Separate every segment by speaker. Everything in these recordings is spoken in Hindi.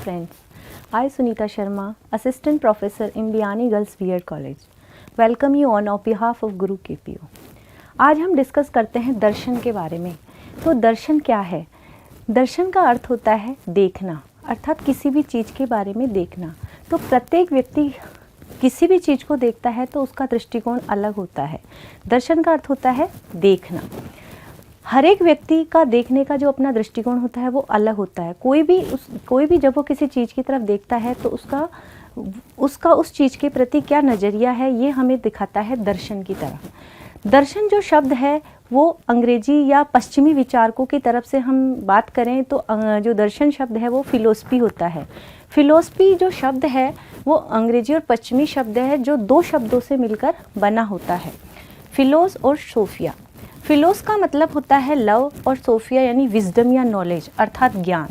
Speaker 1: friends. I, Sunita Sharma, Assistant Professor in Liani Girls B.Ed College, welcome you on behalf of Guru KPO. आज हम डिस्कस करते हैं दर्शन के बारे में। तो दर्शन क्या है? दर्शन का अर्थ होता है देखना, अर्थात किसी भी चीज़ के बारे में देखना। तो प्रत्येक व्यक्ति किसी भी चीज़ को देखता है तो उसका दृष्टिकोण अलग होता है। दर्शन का अर्थ होता है देखना। हर एक व्यक्ति का देखने का जो अपना दृष्टिकोण होता है वो अलग होता है। कोई भी जब वो किसी चीज़ की तरफ देखता है तो उसका उस चीज़ के प्रति क्या नज़रिया है, ये हमें दिखाता है दर्शन की तरफ। दर्शन जो शब्द है वो अंग्रेजी या पश्चिमी विचारकों की तरफ से हम बात करें तो जो दर्शन शब्द है वो फिलोसफी होता है। फिलोसफी जो शब्द है वो अंग्रेजी और पश्चिमी शब्द है जो दो शब्दों से मिलकर बना होता है, फिलोस और सोफिया। फिलोस का मतलब होता है लव और सोफिया यानी विजडम या नॉलेज अर्थात ज्ञान।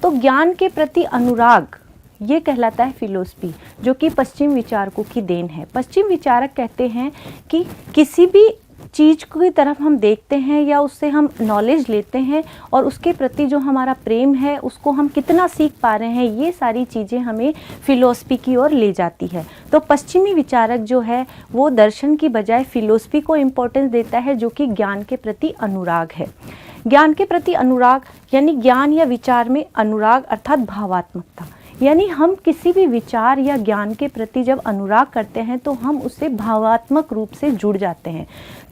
Speaker 1: तो ज्ञान के प्रति अनुराग ये कहलाता है फिलोसफी, जो कि पश्चिम विचारकों की देन है। पश्चिम विचारक कहते हैं कि किसी भी चीज़ की तरफ हम देखते हैं या उससे हम नॉलेज लेते हैं और उसके प्रति जो हमारा प्रेम है उसको हम कितना सीख पा रहे हैं, ये सारी चीज़ें हमें फिलोसफी की ओर ले जाती है। तो पश्चिमी विचारक जो है वो दर्शन की बजाय फिलोसफी को इम्पोर्टेंस देता है, जो कि ज्ञान के प्रति अनुराग है। ज्ञान के प्रति अनुराग यानी ज्ञान या विचार में अनुराग अर्थात भावात्मकता, यानी हम किसी भी विचार या ज्ञान के प्रति जब अनुराग करते हैं तो हम उससे भावात्मक रूप से जुड़ जाते हैं।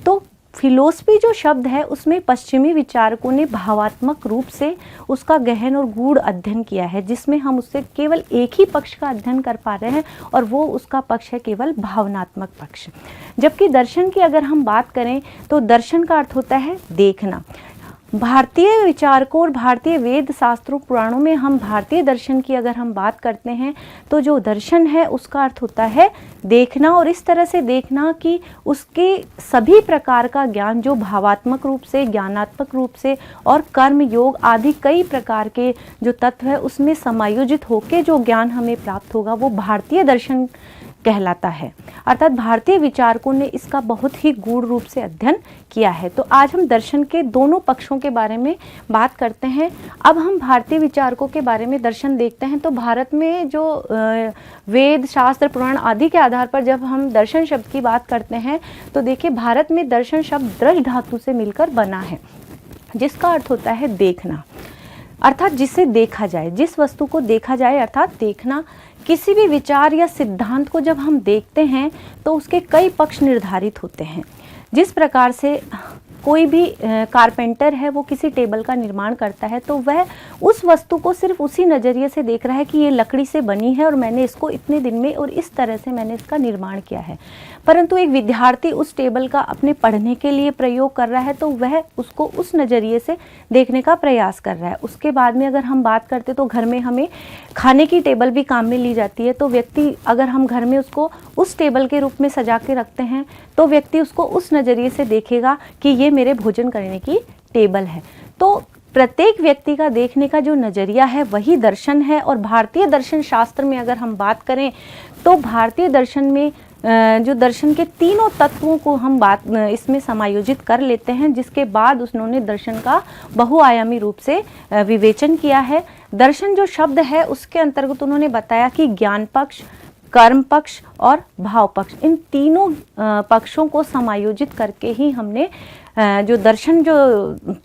Speaker 1: तो फिलोसफी जो शब्द है उसमें पश्चिमी विचारकों ने भावात्मक रूप से उसका गहन और गूढ़ अध्ययन किया है, जिसमें हम उससे केवल एक ही पक्ष का अध्ययन कर पा रहे हैं और वो उसका पक्ष है केवल भावनात्मक पक्ष। जबकि दर्शन की अगर हम बात करें तो दर्शन का अर्थ होता है देखना। भारतीय विचारकों और भारतीय वेद शास्त्रों पुराणों में हम भारतीय दर्शन की अगर हम बात करते हैं तो जो दर्शन है उसका अर्थ होता है देखना, और इस तरह से देखना कि उसके सभी प्रकार का ज्ञान जो भावात्मक रूप से, ज्ञानात्मक रूप से और कर्म योग आदि कई प्रकार के जो तत्व है उसमें समायोजित होकर जो ज्ञान हमें प्राप्त होगा वो भारतीय दर्शन कहलाता है। अर्थात भारतीय विचारकों ने इसका बहुत ही गूढ़ रूप से अध्ययन किया है। तो आज हम दर्शन के दोनों पक्षों के बारे में बात करते हैं। अब हम भारतीय विचारकों के बारे में दर्शन देखते हैं तो भारत में जो वेद शास्त्र पुराण आदि के आधार पर जब हम दर्शन शब्द की बात करते हैं तो देखिए भारत में दर्शन शब्द दृश धातु से मिलकर बना है, जिसका अर्थ होता है देखना, अर्थात जिसे देखा जाए, जिस वस्तु को देखा जाए अर्थात देखना। किसी भी विचार या सिद्धांत को जब हम देखते हैं तो उसके कई पक्ष निर्धारित होते हैं। जिस प्रकार से कोई भी कारपेंटर है वो किसी टेबल का निर्माण करता है तो वह उस वस्तु को सिर्फ उसी नज़रिए से देख रहा है कि ये लकड़ी से बनी है और मैंने इसको इतने दिन में और इस तरह से मैंने इसका निर्माण किया है। परंतु एक विद्यार्थी उस टेबल का अपने पढ़ने के लिए प्रयोग कर रहा है तो वह उसको उस नज़रिए से देखने का प्रयास कर रहा है। उसके बाद में अगर हम बात करते तो घर में हमें खाने की टेबल भी काम में ली जाती है, तो व्यक्ति अगर हम घर में उसको उस टेबल के रूप में सजा के रखते हैं तो व्यक्ति उसको उस नज़रिए से देखेगा कि ये मेरे भोजन करने की टेबल है। तो प्रत्येक व्यक्ति का देखने का जो नज़रिया है वही दर्शन है। और भारतीय दर्शन शास्त्र में अगर हम बात करें तो भारतीय दर्शन में जो दर्शन के तीनों तत्वों को हम इसमें समायोजित कर लेते हैं, जिसके बाद उन्होंने दर्शन का बहुआयामी रूप से विवेचन किया है। दर्शन जो शब्द है उसके अंतर्गत उन्होंने बताया कि ज्ञान पक्ष, कर्म पक्ष और भाव पक्ष, इन तीनों पक्षों को समायोजित करके ही हमने जो दर्शन जो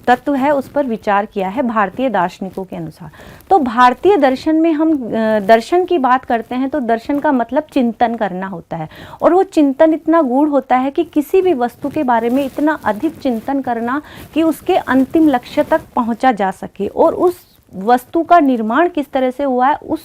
Speaker 1: तत्व है उस पर विचार किया है भारतीय दार्शनिकों के अनुसार। तो भारतीय दर्शन में हम दर्शन की बात करते हैं तो दर्शन का मतलब चिंतन करना होता है, और वो चिंतन इतना गूढ़ होता है कि किसी भी वस्तु के बारे में इतना अधिक चिंतन करना कि उसके अंतिम लक्ष्य तक पहुंचा जा सके और उस वस्तु का निर्माण किस तरह से हुआ है उस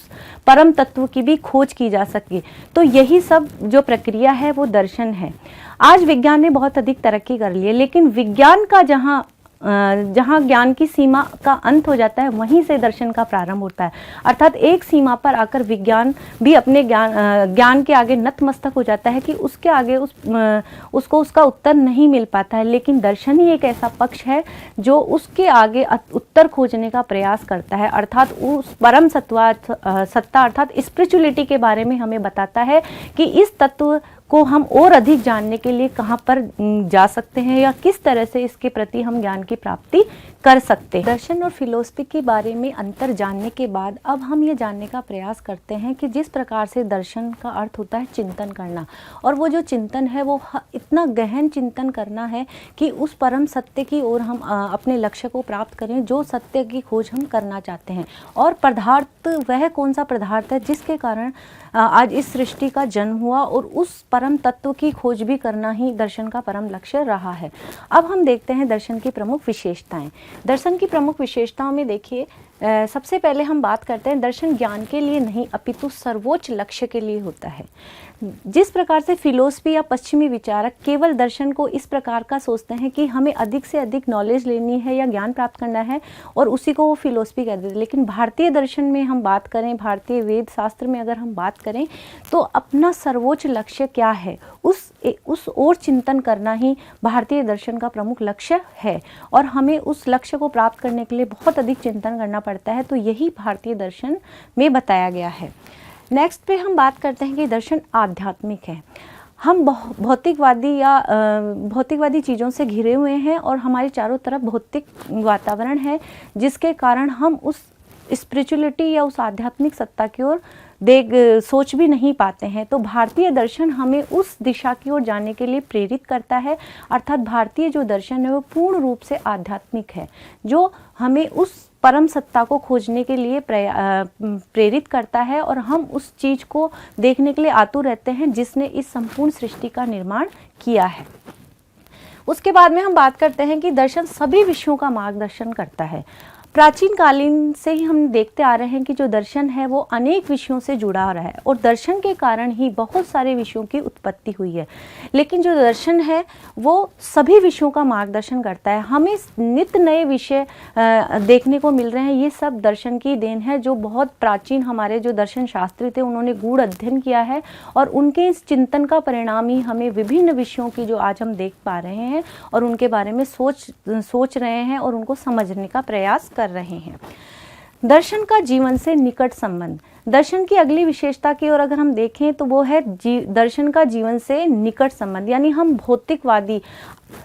Speaker 1: परम तत्व की भी खोज की जा सके। तो यही सब जो प्रक्रिया है वो दर्शन है। आज विज्ञान ने बहुत अधिक तरक्की कर ली है, लेकिन विज्ञान का जहाँ ज्ञान की सीमा का अंत हो जाता है वहीं से दर्शन का प्रारंभ होता है। अर्थात एक सीमा पर आकर विज्ञान भी अपने ज्ञान के आगे नतमस्तक हो जाता है कि उसके आगे उसको उसका उत्तर नहीं मिल पाता है। लेकिन दर्शन ही एक ऐसा पक्ष है जो उसके आगे उत्तर खोजने का प्रयास करता है, अर्थात उस परम सत्ता अर्थात स्पिरिचुअलिटी के बारे में हमें बताता है कि इस तत्व को हम और अधिक जानने के लिए कहाँ पर जा सकते हैं या किस तरह से इसके प्रति हम ज्ञान की प्राप्ति कर सकते हैं। दर्शन और फिलोसफी के बारे में अंतर जानने के बाद अब हम ये जानने का प्रयास करते हैं कि जिस प्रकार से दर्शन का अर्थ होता है चिंतन करना, और वो जो चिंतन है वो इतना गहन चिंतन करना है कि उस परम सत्य की ओर हम अपने लक्ष्य को प्राप्त करें, जो सत्य की खोज हम करना चाहते हैं। और पदार्थ वह कौन सा पदार्थ है जिसके कारण आज इस सृष्टि का जन्म हुआ, और उस परम तत्व की खोज भी करना ही दर्शन का परम लक्ष्य रहा है। अब हम देखते हैं दर्शन की प्रमुख विशेषताएं। दर्शन की प्रमुख विशेषताओं में देखिए, सबसे पहले हम बात करते हैं दर्शन ज्ञान के लिए नहीं अपितु सर्वोच्च लक्ष्य के लिए होता है। जिस प्रकार से फिलोसफी या पश्चिमी विचारक केवल दर्शन को इस प्रकार का सोचते हैं कि हमें अधिक से अधिक नॉलेज लेनी है या ज्ञान प्राप्त करना है, और उसी को वो फिलोसफी कह देते हैं। लेकिन भारतीय दर्शन में हम बात करें, भारतीय वेद शास्त्र में अगर हम बात करें, तो अपना सर्वोच्च लक्ष्य क्या है उस ओर चिंतन करना ही भारतीय दर्शन का प्रमुख लक्ष्य है, और हमें उस लक्ष्य को प्राप्त करने के लिए बहुत अधिक चिंतन करना पड़ता है। तो यही भारतीय दर्शन में बताया गया है। नेक्स्ट पे हम बात करते हैं कि दर्शन आध्यात्मिक है। हम भौतिकवादी चीज़ों से घिरे हुए हैं और हमारे चारों तरफ भौतिक वातावरण है, जिसके कारण हम उस स्पिरिचुअलिटी या उस आध्यात्मिक सत्ता की ओर सोच भी नहीं पाते हैं। तो भारतीय दर्शन हमें उस दिशा की ओर जाने के लिए प्रेरित करता है। अर्थात भारतीय जो दर्शन है वो पूर्ण रूप से आध्यात्मिक है, जो हमें उस परम सत्ता को खोजने के लिए प्रेरित करता है, और हम उस चीज़ को देखने के लिए आतुर रहते हैं जिसने इस संपूर्ण सृष्टि का निर्माण किया है। उसके बाद में हम बात करते हैं कि दर्शन सभी विषयों का मार्गदर्शन करता है। प्राचीन कालीन से ही हम देखते आ रहे हैं कि जो दर्शन है वो अनेक विषयों से जुड़ा रहा है, और दर्शन के कारण ही बहुत सारे विषयों की उत्पत्ति हुई है। लेकिन जो दर्शन है वो सभी विषयों का मार्गदर्शन करता है। हमें नित्य नए विषय देखने को मिल रहे हैं, ये सब दर्शन की देन है। जो बहुत प्राचीन हमारे जो दर्शन शास्त्री थे, उन्होंने गूढ़ अध्ययन किया है, और उनके इस चिंतन का परिणाम ही हमें विभिन्न विषयों की जो आज हम देख पा रहे हैं और उनके बारे में सोच रहे हैं और उनको समझने का प्रयास कर रहे हैं। दर्शन का जीवन से निकट संबंध। दर्शन की अगली विशेषता की ओर अगर हम देखें तो वो है दर्शन का जीवन से निकट संबंध। यानी हम भौतिकवादी,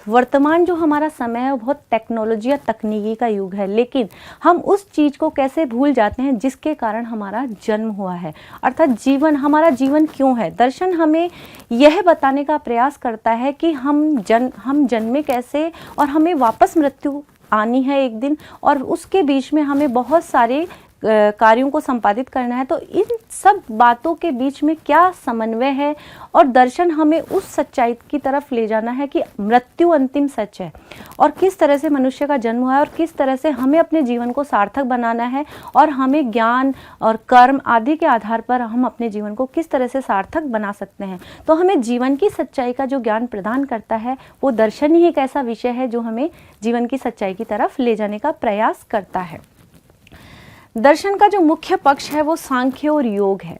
Speaker 1: वर्तमान जो हमारा समय है वो बहुत टेक्नोलॉजी या तकनीकी का युग है, लेकिन हम उस चीज़ को कैसे भूल जाते हैं जिसके कारण हमारा जन्म हुआ है। अर्थात हमारा जीवन क्यों है। दर्शन हमें यह बताने का प्रयास करता है कि हम जन्मे कैसे, और हमें वापस मृत्यु आनी है एक दिन, और उसके बीच में हमें बहुत सारे कार्यों को संपादित करना है। तो इन सब बातों के बीच में क्या समन्वय है, और दर्शन हमें उस सच्चाई की तरफ ले जाना है कि मृत्यु अंतिम सच है, और किस तरह से मनुष्य का जन्म हुआ है, और किस तरह से हमें अपने जीवन को सार्थक बनाना है, और हमें ज्ञान और कर्म आदि के आधार पर हम अपने जीवन को किस तरह से सार्थक बना सकते हैं। तो हमें जीवन की सच्चाई का जो ज्ञान प्रदान करता है वो दर्शन ही एक ऐसा विषय है जो हमें जीवन की सच्चाई की तरफ ले जाने का प्रयास करता है। दर्शन का जो मुख्य पक्ष है वो सांख्य और योग है।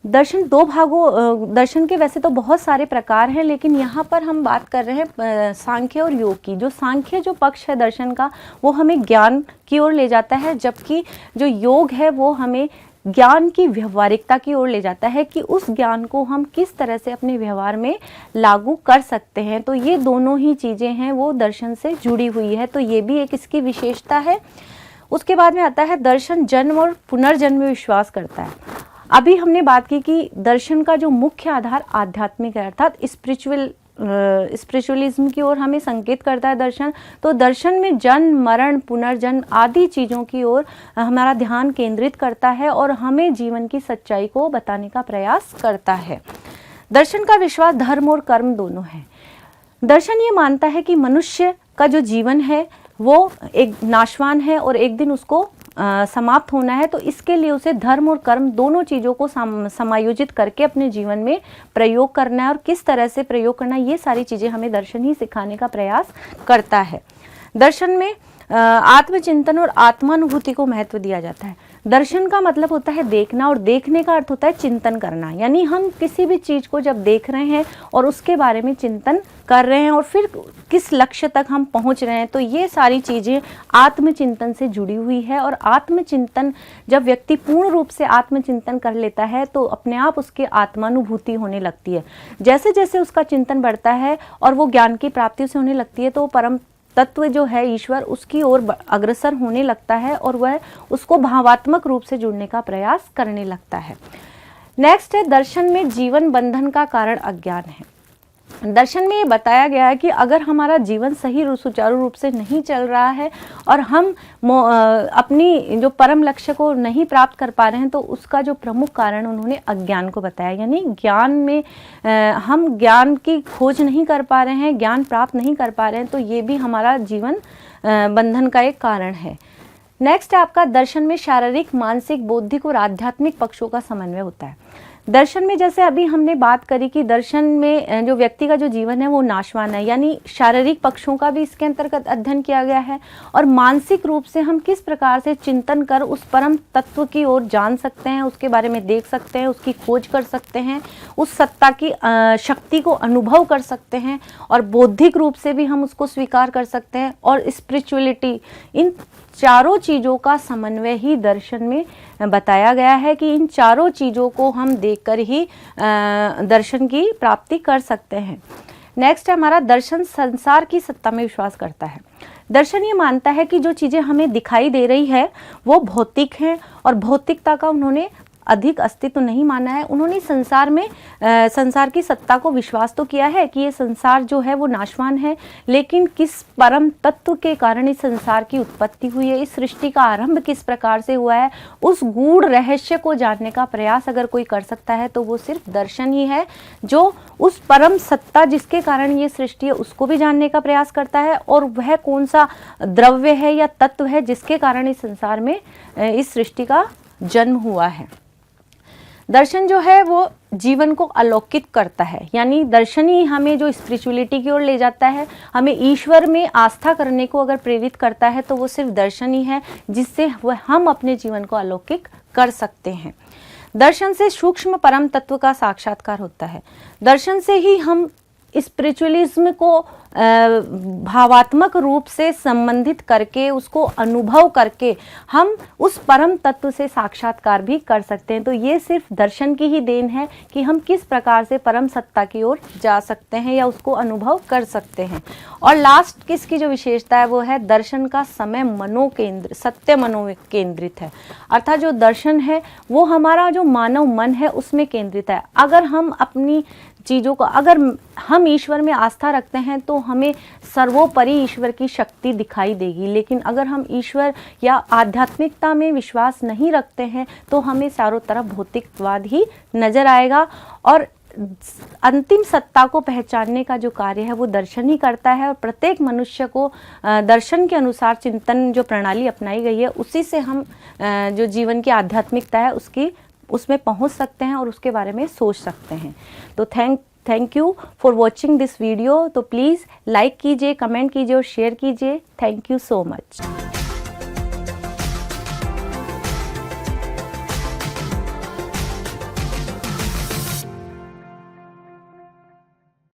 Speaker 1: दर्शन के वैसे तो बहुत सारे प्रकार हैं, लेकिन यहाँ पर हम बात कर रहे हैं सांख्य और योग की। जो सांख्य जो पक्ष है दर्शन का, वो हमें ज्ञान की ओर ले जाता है, जबकि जो योग है वो हमें ज्ञान की व्यवहारिकता की ओर ले जाता है कि उस ज्ञान को हम किस तरह से अपने व्यवहार में लागू कर सकते हैं। तो ये दोनों ही चीज़ें हैं वो दर्शन से जुड़ी हुई है, तो ये भी एक इसकी विशेषता है। उसके बाद में आता है दर्शन जन्म और पुनर्जन्म में विश्वास करता है। अभी हमने बात की कि दर्शन का जो मुख्य आधार आध्यात्मिक है, अर्थात स्पिरिचुअलिज्म की ओर हमें संकेत करता है दर्शन। तो दर्शन में जन्म, मरण, पुनर्जन्म आदि चीज़ों की ओर हमारा ध्यान केंद्रित करता है और हमें जीवन की सच्चाई को बताने का प्रयास करता है। दर्शन का विश्वास धर्म और कर्म दोनों है। दर्शन ये मानता है कि मनुष्य का जो जीवन है वो एक नाशवान है और एक दिन उसको समाप्त होना है। तो इसके लिए उसे धर्म और कर्म दोनों चीज़ों को समायोजित करके अपने जीवन में प्रयोग करना है, और किस तरह से प्रयोग करना है ये सारी चीज़ें हमें दर्शन ही सिखाने का प्रयास करता है। दर्शन में आत्मचिंतन और आत्मानुभूति को महत्व दिया जाता है। दर्शन का मतलब होता है देखना, और देखने का अर्थ होता है चिंतन करना। यानी हम किसी भी चीज़ को जब देख रहे हैं और उसके बारे में चिंतन कर रहे हैं और फिर किस लक्ष्य तक हम पहुंच रहे हैं, तो ये सारी चीज़ें आत्मचिंतन से जुड़ी हुई है। और आत्मचिंतन जब व्यक्ति पूर्ण रूप से आत्मचिंतन कर लेता है तो अपने आप उसकी आत्मानुभूति होने लगती है। जैसे जैसे उसका चिंतन बढ़ता है और वो ज्ञान की प्राप्ति से होने लगती है, तो परम तत्व जो है ईश्वर, उसकी ओर अग्रसर होने लगता है और वह उसको भावात्मक रूप से जुड़ने का प्रयास करने लगता है। नेक्स्ट है, दर्शन में जीवन बंधन का कारण अज्ञान है। दर्शन में ये बताया गया है कि अगर हमारा जीवन सही सुचारू रूप से नहीं चल रहा है और हम अपनी जो परम लक्ष्य को नहीं प्राप्त कर पा रहे हैं, तो उसका जो प्रमुख कारण उन्होंने अज्ञान को बताया। यानी ज्ञान में हम ज्ञान की खोज नहीं कर पा रहे हैं, ज्ञान प्राप्त नहीं कर पा रहे हैं, तो ये भी हमारा जीवन बंधन का एक कारण है। नेक्स्ट है आपका, दर्शन में शारीरिक, मानसिक, बौद्धिक और आध्यात्मिक पक्षों का समन्वय होता है। दर्शन में जैसे अभी हमने बात करी कि दर्शन में जो व्यक्ति का जो जीवन है वो नाशवान है, यानी शारीरिक पक्षों का भी इसके अंतर्गत अध्ययन किया गया है, और मानसिक रूप से हम किस प्रकार से चिंतन कर उस परम तत्व की ओर जान सकते हैं, उसके बारे में देख सकते हैं, उसकी खोज कर सकते हैं, उस सत्ता की शक्ति को अनुभव कर सकते हैं, और बौद्धिक रूप से भी हम उसको स्वीकार कर सकते हैं, और स्पिरिचुअलिटी, इन चारों चीज़ों का समन्वय ही दर्शन में बताया गया है कि इन चारों चीज़ों को हम देखकर ही दर्शन की प्राप्ति कर सकते हैं। नेक्स्ट है हमारा, दर्शन संसार की सत्ता में विश्वास करता है। दर्शन ये मानता है कि जो चीज़ें हमें दिखाई दे रही है वो भौतिक हैं, और भौतिकता का उन्होंने अधिक अस्तित्व नहीं माना है। उन्होंने संसार में संसार की सत्ता को विश्वास तो किया है कि ये संसार जो है वो नाशवान है, लेकिन किस परम तत्व के कारण इस संसार की उत्पत्ति हुई है, इस सृष्टि का आरंभ किस प्रकार से हुआ है, उस गूढ़ रहस्य को जानने का प्रयास अगर कोई कर सकता है तो वो सिर्फ दर्शन ही है, जो उस परम सत्ता जिसके कारण ये सृष्टि है उसको भी जानने का प्रयास करता है, और वह कौन सा द्रव्य है या तत्व है जिसके कारण इस संसार में इस सृष्टि का जन्म हुआ है। दर्शन जो है वो जीवन को अलौकिक करता है, यानी दर्शन ही हमें जो स्पिरिचुअलिटी की ओर ले जाता है, हमें ईश्वर में आस्था करने को अगर प्रेरित करता है, तो वो सिर्फ दर्शन ही है जिससे हम अपने जीवन को अलौकिक कर सकते हैं। दर्शन से सूक्ष्म परम तत्व का साक्षात्कार होता है। दर्शन से ही हम स्पिरिचुअलिज्म को भावात्मक रूप से संबंधित करके, उसको अनुभव करके हम उस परम तत्व से साक्षात्कार भी कर सकते हैं। तो ये सिर्फ दर्शन की ही देन है कि हम किस प्रकार से परम सत्ता की ओर जा सकते हैं या उसको अनुभव कर सकते हैं। और लास्ट किसकी जो विशेषता है वो है, दर्शन का समय मनोकेंद्र, सत्य मनोकेंद्रित है। अर्थात जो दर्शन है वो हमारा जो मानव मन है उसमें केंद्रित है। अगर हम अपनी चीज़ों को, अगर हम ईश्वर में आस्था रखते हैं तो हमें सर्वोपरि ईश्वर की शक्ति दिखाई देगी, लेकिन अगर हम ईश्वर या आध्यात्मिकता में विश्वास नहीं रखते हैं तो हमें चारों तरफ भौतिकवाद ही नजर आएगा। और अंतिम सत्ता को पहचानने का जो कार्य है वो दर्शन ही करता है, और प्रत्येक मनुष्य को दर्शन के अनुसार चिंतन जो प्रणाली अपनाई गई है उसी से हम जो जीवन की आध्यात्मिकता है उसमें पहुंच सकते हैं और उसके बारे में सोच सकते हैं। तो thank you for watching this video. तो प्लीज़ लाइक कीजिए, कमेंट कीजिए और शेयर कीजिए। Thank you so much.